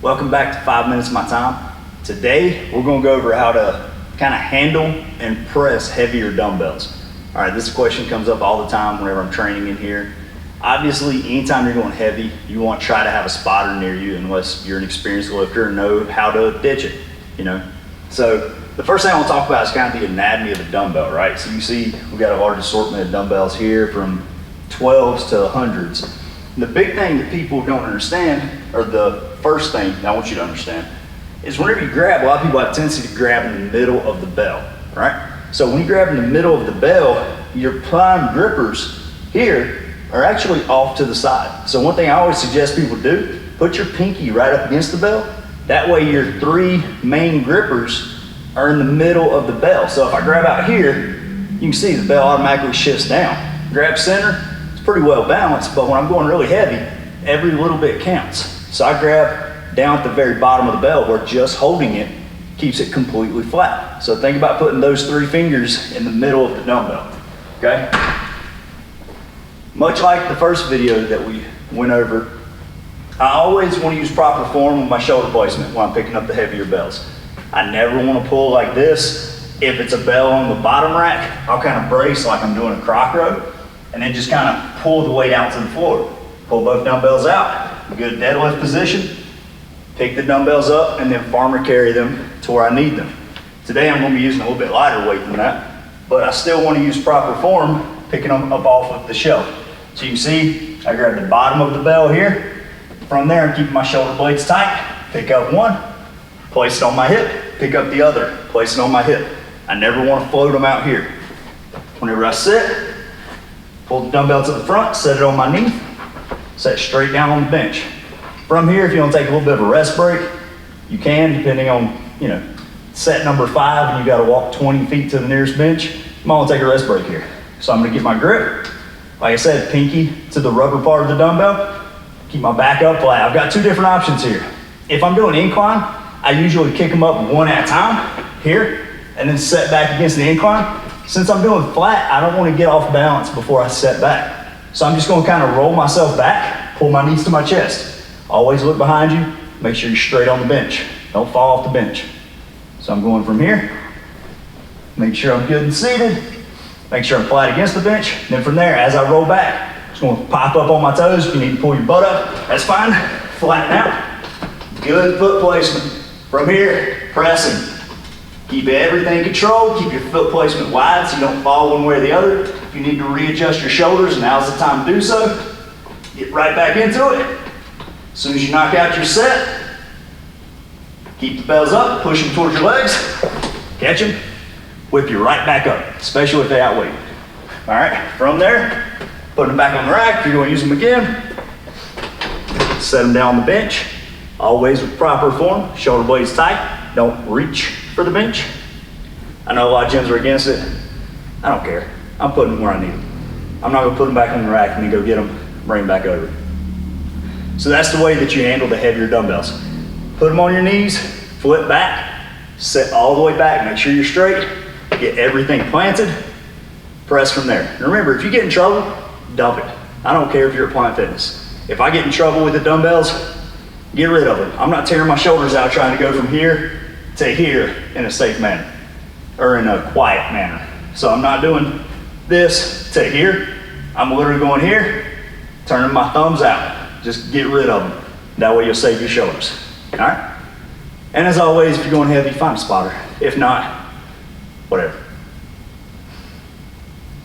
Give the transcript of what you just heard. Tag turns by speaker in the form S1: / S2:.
S1: Welcome back to 5 Minutes of My Time. Today, we're gonna go over how to kind of handle and press heavier dumbbells. All right, this question comes up all the time whenever I'm training in here. Obviously, anytime you're going heavy, you want to try to have a spotter near you unless you're an experienced lifter and know how to ditch it, So the first thing I want to talk about is kind of the anatomy of a dumbbell, right? So you see we got a large assortment of dumbbells here from 12s to 100s. And the big thing that people don't understand, or the first thing I want you to understand, is whenever you grab, a lot of people have a tendency to grab in the middle of the bell, right? So when you grab in the middle of the bell, your prime grippers here are actually off to the side. So one thing I always suggest people do, put your pinky right up against the bell. That way your three main grippers are in the middle of the bell. So if I grab out here, you can see the bell automatically shifts down. Grab center, it's pretty well balanced, but when I'm going really heavy, every little bit counts. So I grab down at the very bottom of the bell where just holding it keeps it completely flat. So think about putting those three fingers in the middle of the dumbbell, okay? Much like the first video that we went over, I always want to use proper form with my shoulder placement when I'm picking up the heavier bells. I never want to pull like this. If it's a bell on the bottom rack, I'll kind of brace like I'm doing a croc row, and then just kind of pull the weight out to the floor. Pull both dumbbells out, good deadlift position, pick the dumbbells up, and then farmer carry them to where I need them. Today I'm going to be using a little bit lighter weight than that, but I still want to use proper form, picking them up off of the shelf. So you can see, I grab the bottom of the bell here. From there, I'm keeping my shoulder blades tight. Pick up one, place it on my hip, pick up the other, place it on my hip. I never want to float them out here. Whenever I sit, pull the dumbbell to the front, set it on my knee, set straight down on the bench. From here, if you want to take a little bit of a rest break, you can, depending on, set number 5 and you got to walk 20 feet to the nearest bench, you might want to take a rest break here. So I'm going to get my grip, like I said, pinky to the rubber part of the dumbbell, keep my back up flat. I've got two different options here. If I'm doing incline, I usually kick them up one at a time here and then set back against the incline. Since I'm doing flat, I don't want to get off balance before I set back. So I'm just going to kind of roll myself back, pull my knees to my chest. Always look behind you, make sure you're straight on the bench. Don't fall off the bench. So I'm going from here, make sure I'm good and seated, make sure I'm flat against the bench. Then from there, as I roll back, just going to pop up on my toes. If you need to pull your butt up, that's fine. Flatten out. Good foot placement. From here, pressing. Keep everything controlled. Keep your foot placement wide so you don't fall one way or the other. If you need to readjust your shoulders, now's the time to do so. Get right back into it. As soon as you knock out your set, keep the bells up, push them towards your legs, catch them, whip you right back up, especially if they outweigh you. All right, from there, put them back on the rack. If you're going to use them again, set them down on the bench, always with proper form, shoulder blades tight, don't reach for the bench. I know a lot of gyms are against it. I don't care. I'm putting them where I need them. I'm not going to put them back on the rack and then go get them, bring them back over. So that's the way that you handle the heavier dumbbells. Put them on your knees, flip back, set all the way back, make sure you're straight, get everything planted, press from there. And remember, if you get in trouble, dump it. I don't care if you're at Planet Fitness. If I get in trouble with the dumbbells, get rid of them. I'm not tearing my shoulders out trying to go from here to here in a safe manner, or in a quiet manner. So I'm not doing this to here. I'm literally going here, turning my thumbs out. Just get rid of them. That way you'll save your shoulders. All right? And as always, if you're going heavy, find a spotter. If not, whatever.